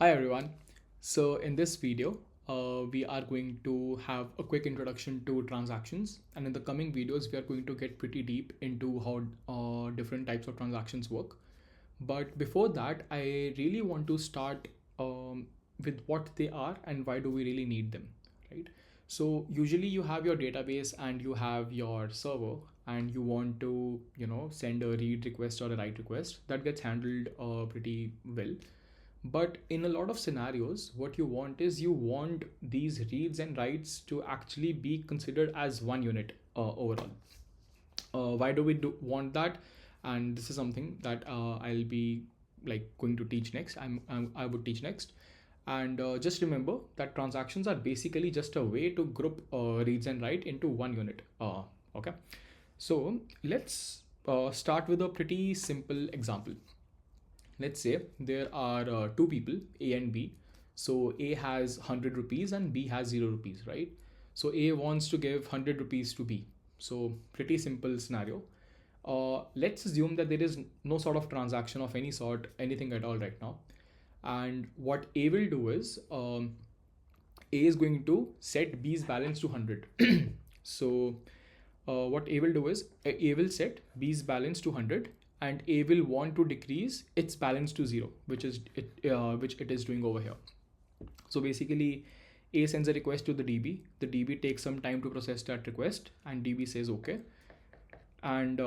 Hi everyone. So in this video, we are going to have a quick introduction to transactions, and in the coming videos, we are going to get pretty deep into how different types of transactions work. But before that, I really want to start with what they are and why do we really need them, right? So usually you have your database and you have your server, and you want to send a read request or a write request that gets handled pretty well. But in a lot of scenarios, what you want is you want these reads and writes to actually be considered as one unit overall. Why do we want that? And this is something that I'll be going to teach next. I would teach next. And just remember that transactions are basically just a way to group reads and write into one unit. Okay. So let's start with a pretty simple example. Let's say there are two people, A and B. So A has 100 rupees and B has 0 rupees, right? So A wants to give 100 rupees to B. So pretty simple scenario. Let's assume that there is no sort of transaction of any sort, anything at all right now. And what A will do is A is going to set B's balance to 100. So what A will do is A will set B's balance to 100, and A will want to decrease its balance to 0, which it is doing over here. So basically, A sends a request to the DB. The DB takes some time to process that request, and DB says okay. And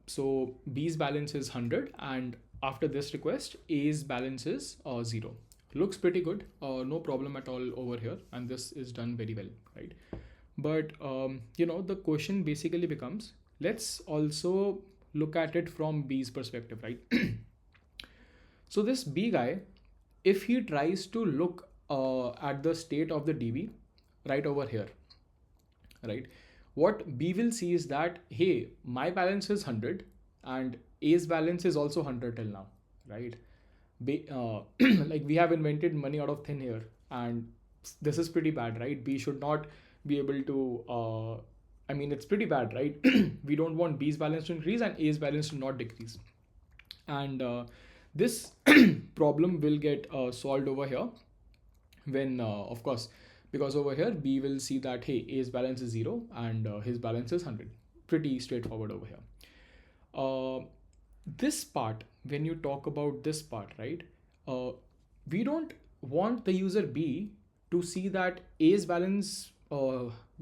so B's balance is 100, and after this request, A's balance is 0. Looks pretty good, no problem at all over here, and this is done very well, right? But the question basically becomes, let's also look at it from B's perspective, right? So this B guy, if he tries to look at the state of the DB right over here, right, what B will see is that, hey, my balance is 100 and A's balance is also 100 till now, right? Like we have invented money out of thin air, and this is pretty bad, right? B should not be able to I mean, it's pretty bad, right? We don't want B's balance to increase and A's balance to not decrease. And this problem will get solved over here when of course, because over here B will see that, hey, A's balance is 0 and his balance is 100. Pretty straightforward over here. This part, when you talk about this part, right, uh, we don't want the user B to see that A's balance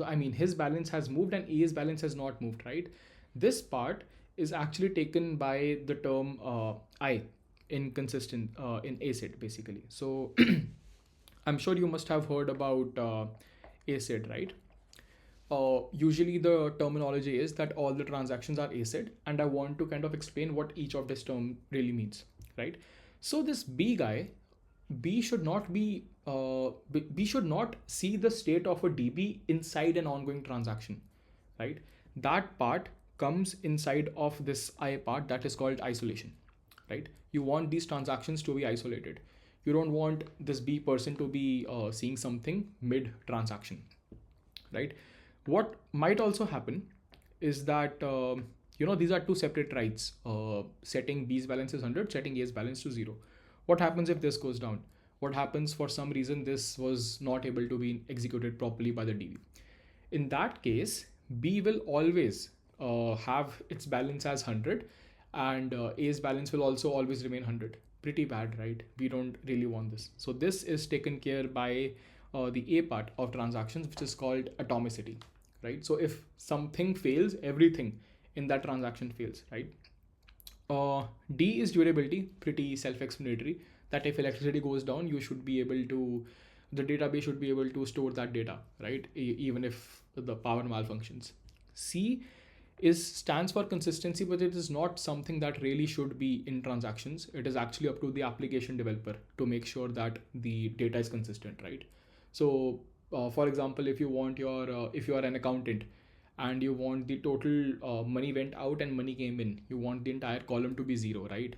I mean his balance has moved and A's balance has not moved, right? This part is actually taken by the term I, inconsistent, in ACID basically. So I'm sure you must have heard about ACID, right? Usually the terminology is that all the transactions are ACID, and I want to kind of explain what each of this term really means, right? So this B guy, B should not be B should not see the state of a DB inside an ongoing transaction, right? That part comes inside of this I part, that is called isolation, right? You want these transactions to be isolated. You don't want this B person to be seeing something mid transaction, right? What might also happen is that these are two separate writes, setting B's balance is 100, setting A's balance to 0. What happens if this goes down? What happens for some reason this was not able to be executed properly by the DB? In that case, B will always have its balance as 100, and A's balance will also always remain 100. Pretty bad, right? We don't really want this. So this is taken care by the A part of transactions, which is called atomicity, right? So if something fails, everything in that transaction fails, right? D is durability, pretty self-explanatory, that if electricity goes down, you should be able to, the database should be able to store that data, right? Even if the power malfunctions. C is stands for consistency, but it is not something that really should be in transactions. It is actually up to the application developer to make sure that the data is consistent, right? So for example, if you want your if you are an accountant and you want the total money went out and money came in, you want the entire column to be 0, right?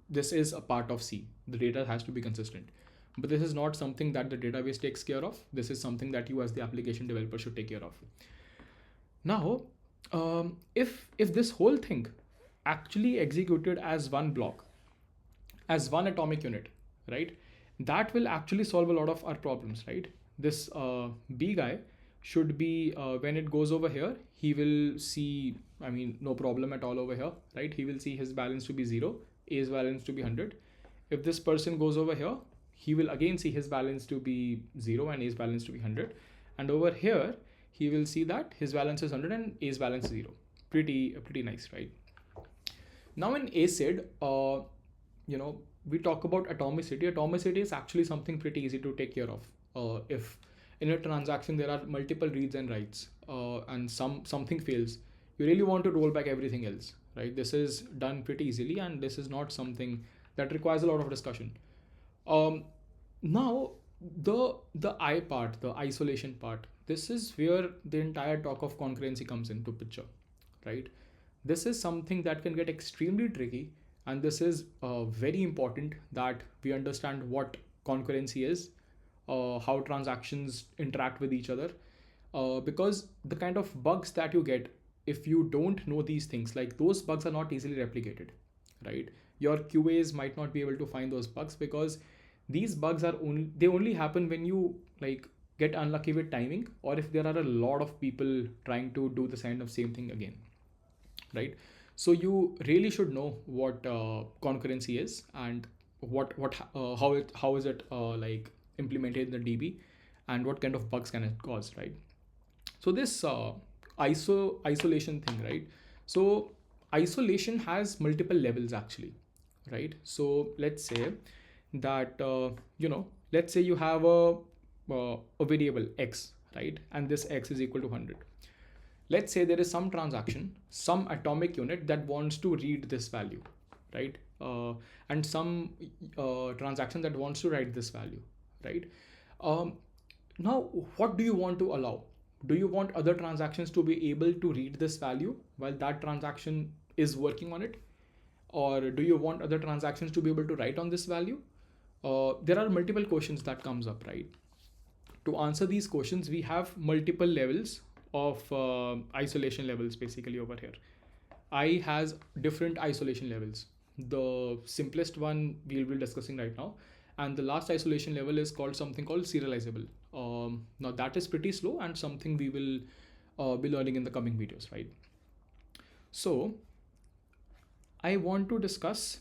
This is a part of C. The data has to be consistent, but this is not something that the database takes care of. This is something that you as the application developer should take care of. Now if this whole thing actually executed as one block, as one atomic unit, right, that will actually solve a lot of our problems, right? This B guy should be, when it goes over here, he will see, I mean, no problem at all over here, right? He will see his balance to be 0, A's balance to be 100. If this person goes over here, he will again see his balance to be 0 and A's balance to be 100. And over here, he will see that his balance is 100 and A's balance is 0. Pretty nice, right? Now in ACID, we talk about atomicity. Atomicity is actually something pretty easy to take care of. If in a transaction there are multiple reads and writes, and something fails, you really want to roll back everything else, right? This is done pretty easily, and this is not something that requires a lot of discussion. Now the I part, the isolation part, this is where the entire talk of concurrency comes into picture, right? This is something that can get extremely tricky, and this is very important that we understand what concurrency is, how transactions interact with each other, because the kind of bugs that you get if you don't know these things, like those bugs are not easily replicated, right? Your QAs might not be able to find those bugs because these bugs are only happen when you like get unlucky with timing, or if there are a lot of people trying to do the same thing again, right? So you really should know what concurrency is, and how is it like implemented in the DB, and what kind of bugs can it cause, right? So this isolation thing, right? So isolation has multiple levels actually, right? So let's say that let's say you have a variable x, right? And this x is equal to 100. Let's say there is some transaction, some atomic unit that wants to read this value, right? And some transaction that wants to write this value, right? Now, what do you want to allow? Do you want other transactions to be able to read this value while that transaction is working on it? Or do you want other transactions to be able to write on this value? There are multiple questions that comes up, right? To answer these questions, we have multiple levels of isolation levels basically over here. I has different isolation levels. The simplest one we'll be discussing right now, and the last isolation level is called something called serializable. Now that is pretty slow and something we will be learning in the coming videos, right? So I want to discuss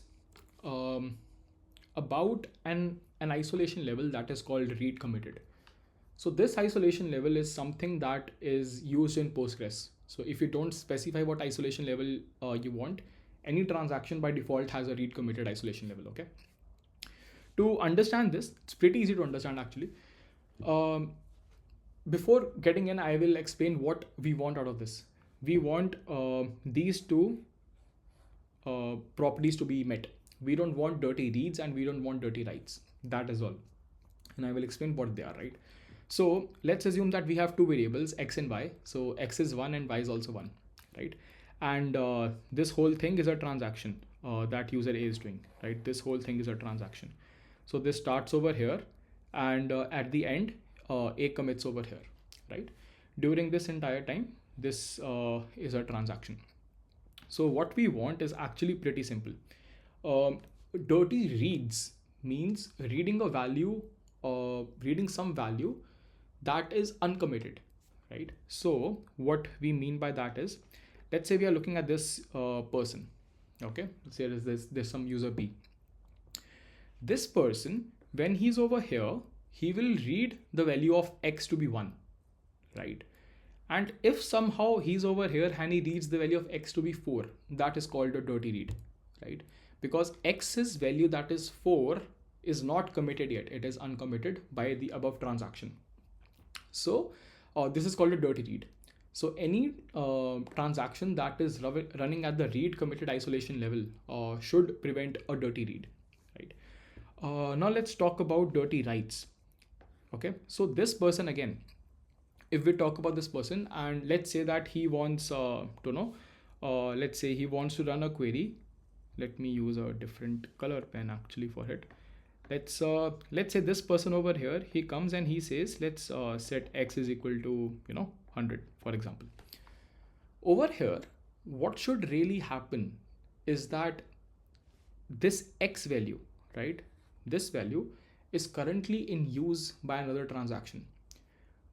about an isolation level that is called read committed. So this isolation level is something that is used in Postgres. So if you don't specify what isolation level you want, any transaction by default has a read committed isolation level, okay? To understand this, it's pretty easy to understand actually. Before getting in, I will explain what we want out of this. We want these two properties to be met. We don't want dirty reads and we don't want dirty writes. That is all. And I will explain what they are, right? So let's assume that we have two variables, x and y. So x is 1 and y is also 1, right? And this whole thing is a transaction that user A is doing, right? This whole thing is a transaction. So this starts over here, and at the end, A commits over here, right? During this entire time, this is a transaction. So what we want is actually pretty simple. Dirty reads means reading a value, reading some value that is uncommitted, right? So what we mean by that is, let's say we are looking at this person, okay? Let's say there's some user B. This person, when he's over here, he will read the value of x to be 1, right? And if somehow he's over here and he reads the value of x to be 4, that is called a dirty read, right? Because x's value, that is 4, is not committed yet. It is uncommitted by the above transaction. So this is called a dirty read. So any transaction that is running at the read committed isolation level should prevent a dirty read, right? Now let's talk about dirty writes. Okay, so this person again, if we talk about this person, and let's say that he wants to know, let's say he wants to run a query. Let me use a different color pen actually for it. Let's say this person over here, he comes and he says, let's set x is equal to 100, for example. Over here, what should really happen is that this x value, right, this value is currently in use by another transaction.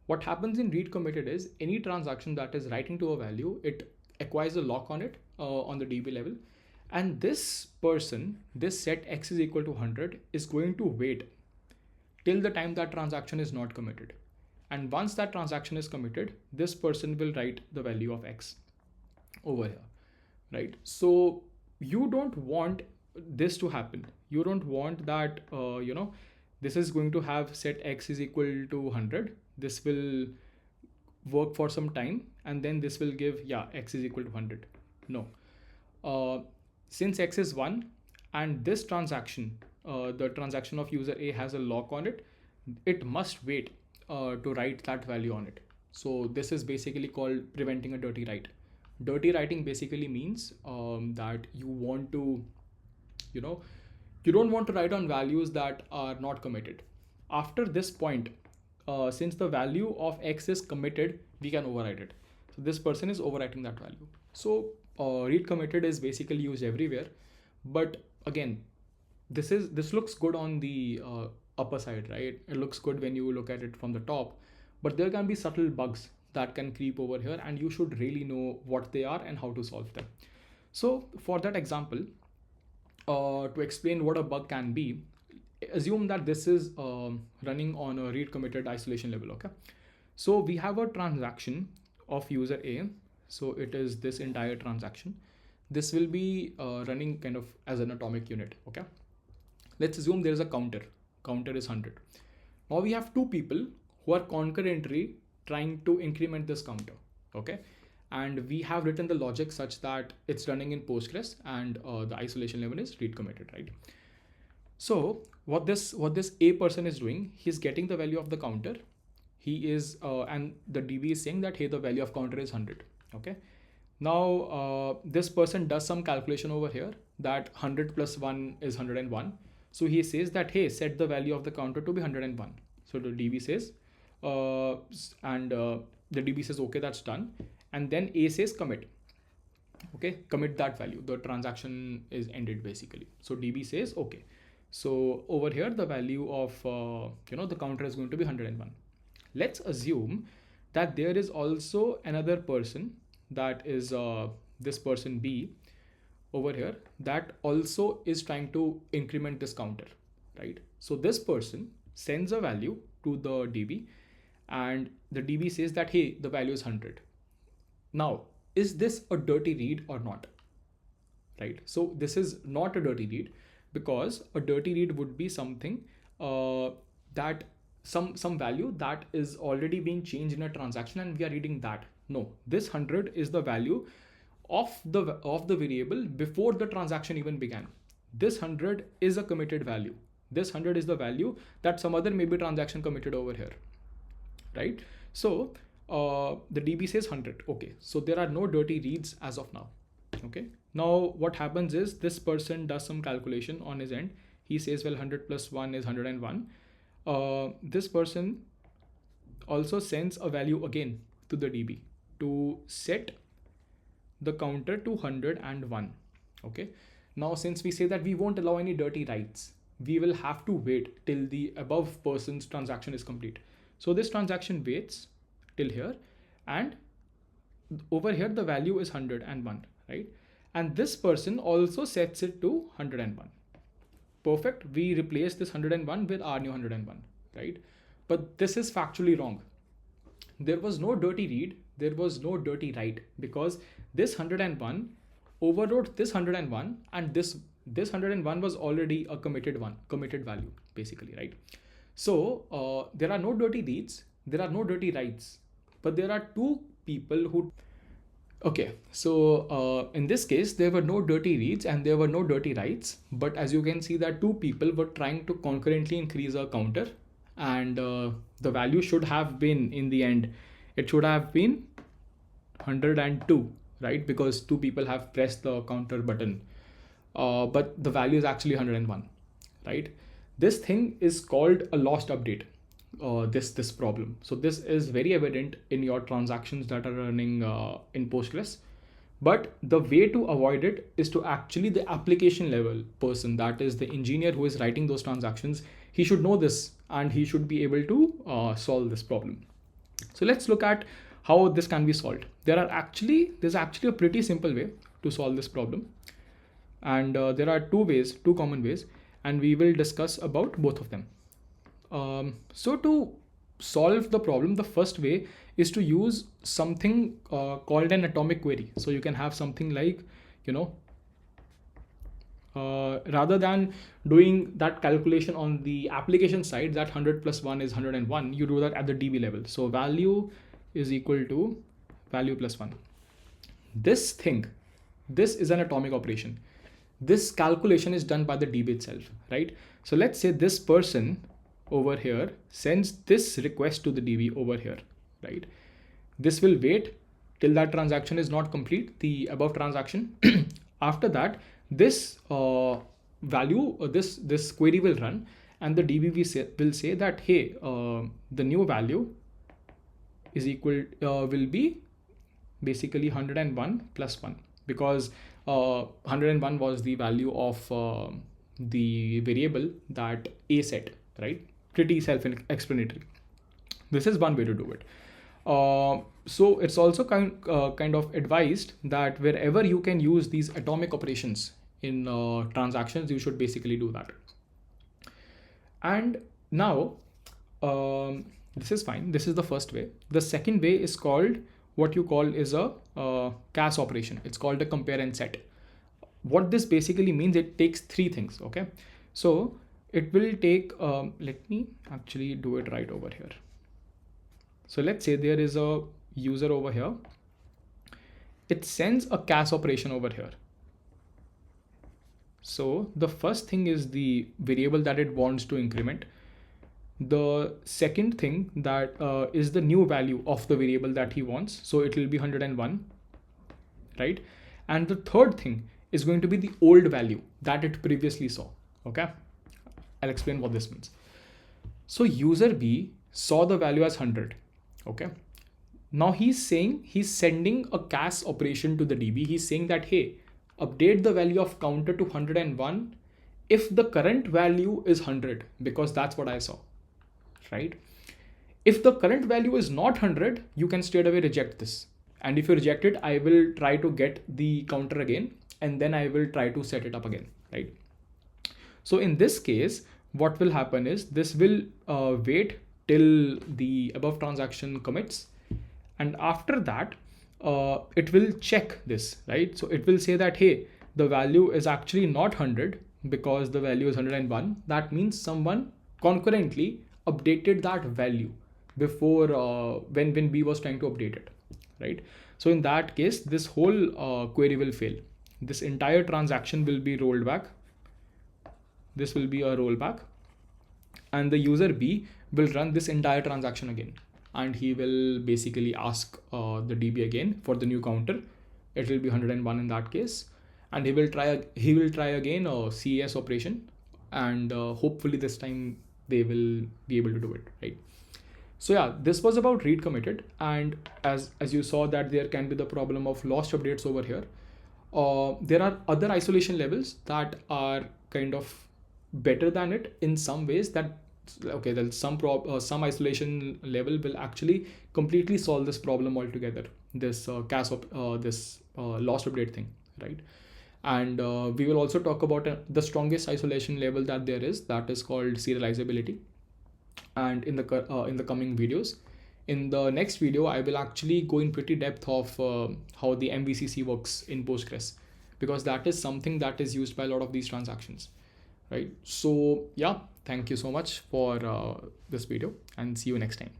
What happens in read committed is any transaction that is writing to a value, it acquires a lock on it on the DB level. And this person, this set x is equal to 100 is going to wait till the time that transaction is not committed. And once that transaction is committed, this person will write the value of x over here, right? So you don't want this to happen. You don't want that, this is going to have set x is equal to 100. This will work for some time and then this will give, x is equal to 100. No. Since x is 1 and this transaction, the transaction of user A has a lock on it, it must wait to write that value on it. So this is basically called preventing a dirty write. Dirty writing basically means that you want to, you don't want to write on values that are not committed. After this point, since the value of x is committed, we can override it. So this person is overwriting that value. So read committed is basically used everywhere, but again, this looks good on the upper side, right? It looks good when you look at it from the top, but there can be subtle bugs that can creep over here, and you should really know what they are and how to solve them. So for that example, to explain what a bug can be, assume that this is running on a read committed isolation level. Okay, so we have a transaction of user A. So it is this entire transaction. This will be running kind of as an atomic unit. Okay, let's assume there is a counter is 100. Now we have two people who are concurrently trying to increment this counter. Okay, and we have written the logic such that it's running in Postgres and the isolation level is read committed, right? So what this A person is doing, he's getting the value of the counter. He is and the DB is saying that, hey, the value of counter is 100. Okay, now this person does some calculation over here that 100 plus 1 is 101. So he says that, hey, set the value of the counter to be 101. So the DB says, the DB says, okay, that's done. And then A says commit. Okay, commit that value. The transaction is ended basically. So DB says, okay. So over here, the value of, the counter is going to be 101. Let's assume that there is also another person, that is this person B over here, that also is trying to increment this counter, right? So this person sends a value to the DB and the DB says that, hey, the value is 100. Now, is this a dirty read or not? Right? So this is not a dirty read, because a dirty read would be something that some value that is already being changed in a transaction and we are reading that. No, this 100 is the value of the variable before the transaction even began. This 100 is a committed value. This 100 is the value that some other maybe transaction committed over here, right? So the DB says 100. Okay, so there are no dirty reads as of now. Okay, now what happens is this person does some calculation on his end. He says, well, 100 plus 1 is 101. This person also sends a value again to the DB to set the counter to 101. Okay, now since we say that we won't allow any dirty writes, we will have to wait till the above person's transaction is complete. So this transaction waits till here, and over here the value is 101, right? And this person also sets it to 101. Perfect. We replace this 101 with our new 101, right? But this is factually wrong. There was no dirty read, there was no dirty write, because this 101 overrode this 101, and this 101 was already a committed value basically, right? So there are no dirty reads, there are no dirty writes, but there are two people who. Okay, so in this case, there were no dirty reads and there were no dirty writes, but as you can see that two people were trying to concurrently increase a counter, and the value should have been, in the end, it should have been 102, right? Because two people have pressed the counter button, but the value is actually 101, right? This thing is called a lost update. This problem. So this is very evident in your transactions that are running in Postgres. But the way to avoid it is to actually the application level person, that is the engineer who is writing those transactions, he should know this and he should be able to solve this problem. So let's look at how this can be solved. There's actually a pretty simple way to solve this problem, and there are two common ways, and we will discuss about both of them. So to solve the problem, the first way is to use something called an atomic query. So you can have something like, rather than doing that calculation on the application side, that 100 plus 1 is 101, you do that at the DB level. So value is equal to value plus 1. This is an atomic operation. This calculation is done by the DB itself, right? So let's say this person over here sends this request to the DB over here, right? This will wait till that transaction is not complete, the above transaction. After that, this value, this query will run, and the DB will say that, hey, the new value is equal, will be basically 101 plus 1, because 101 was the value of the variable that A set, right? Pretty self-explanatory. This is one way to do it. So it's also kind of advised that wherever you can use these atomic operations in transactions, you should basically do that. And now this is fine. This is the first way. The second way is called, what you call is a CAS operation. It's called a compare and set. What this basically means, it takes three things. Okay, so it will take, let me actually do it right over here. So let's say there is a user over here. It sends a CAS operation over here. So the first thing is the variable that it wants to increment. The second thing that is the new value of the variable that he wants. So it will be 101, right? And the third thing is going to be the old value that it previously saw. Okay, I'll explain what this means. So user B saw the value as 100. Okay, now he's sending a CAS operation to the DB. He's saying that, hey, update the value of counter to 101 if the current value is 100, because that's what I saw, right? If the current value is not 100, you can straight away reject this. And if you reject it, I will try to get the counter again, and then I will try to set it up again, right? So in this case, what will happen is this will wait till the above transaction commits, and after that it will check this, right? So it will say that, hey, the value is actually not 100 because the value is 101. That means someone concurrently updated that value before when B was trying to update it, right? So in that case, this whole query will fail. This entire transaction will be rolled back. This will be a rollback, and the user B will run this entire transaction again, and he will basically ask the DB again for the new counter. It will be 101 in that case, and he will try again a CAS operation, and hopefully this time they will be able to do it, right? So yeah, this was about read committed, and as you saw that there can be the problem of lost updates over here. There are other isolation levels that are kind of better than it in some ways. That okay, then some isolation level will actually completely solve this problem altogether, this lost update thing, right? And we will also talk about the strongest isolation level that there is, that is called serializability, and in the coming videos. In the next video, I will actually go in pretty depth of how the MVCC works in Postgres, because that is something that is used by a lot of these transactions, right? So yeah, thank you so much for this video, and see you next time.